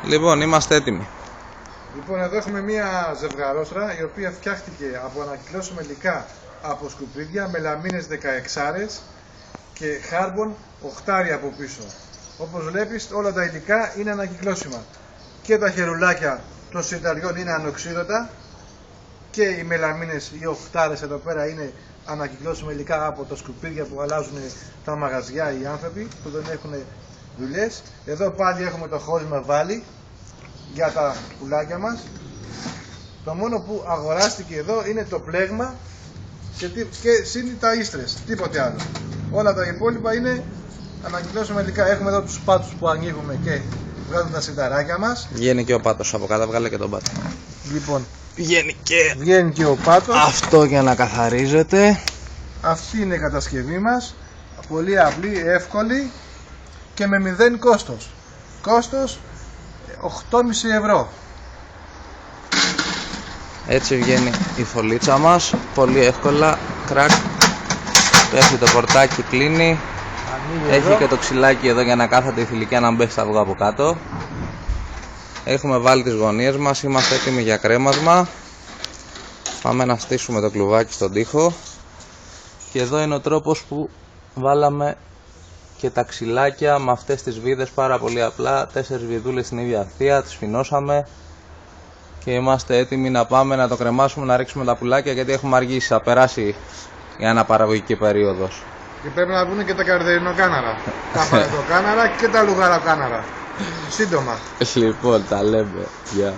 Λοιπόν, είμαστε έτοιμοι. Λοιπόν, εδώ έχουμε μία ζευγαρόστρα η οποία φτιάχτηκε από ανακυκλώσιμα υλικά από σκουπίδια, μελαμίνες 16 και χάρμπον 8 από πίσω. Όπως βλέπεις, όλα τα υλικά είναι ανακυκλώσιμα. Και τα χερουλάκια των συρταριών είναι ανοξίδωτα και οι μελαμίνες, οι 8 εδώ πέρα είναι ανακυκλώσιμα υλικά από τα σκουπίδια που αλλάζουν τα μαγαζιά οι άνθρωποι που δεν έχουν δουλειές. Εδώ πάλι έχουμε το χώρισμα βάλει για τα πουλάκια μας. Το μόνο που αγοράστηκε εδώ είναι το πλέγμα και συν τα ίστρες, τίποτε άλλο. Όλα τα υπόλοιπα είναι ανακυκλώσιμα υλικά. Έχουμε εδώ τους πάτους που ανοίγουμε και βγάζουν τα σιταράκια μας. Βγαίνει και ο πάτος από κάτω, βγάλε και τον πάτο. Λοιπόν, βγαίνει και ο πάτος. Αυτό για να καθαρίζεται. Αυτή είναι η κατασκευή μας. Πολύ απλή, εύκολη και με 0 κόστος. Κόστος 8,5 ευρώ. Έτσι βγαίνει η φωλίτσα μας, πολύ εύκολα, κρακ, πέφτει το πορτάκι, κλείνει, έχει εδώ και το ξυλάκι εδώ για να κάθεται η θηλυκιά να μπει στα αυγά από κάτω. Έχουμε βάλει τις γωνίες μας, είμαστε έτοιμοι για κρέμασμα. Πάμε να στήσουμε το κλουβάκι στον τοίχο. Και εδώ είναι ο τρόπος που βάλαμε και τα ξυλάκια με αυτές τις βίδες, πάρα πολύ απλά, 4 βιδούλες στην ίδια ευθεία, τις φινώσαμε και είμαστε έτοιμοι να πάμε να το κρεμάσουμε, να ρίξουμε τα πουλάκια, γιατί έχουμε αργήσει, θα περάσει η αναπαραγωγική περίοδος. και πρέπει να βγουν και τα καρδερινοκάναρα, τα παραδοκάναρα και τα λουγαροκάναρα. Σύντομα. Λοιπόν, τα λέμε. Γεια.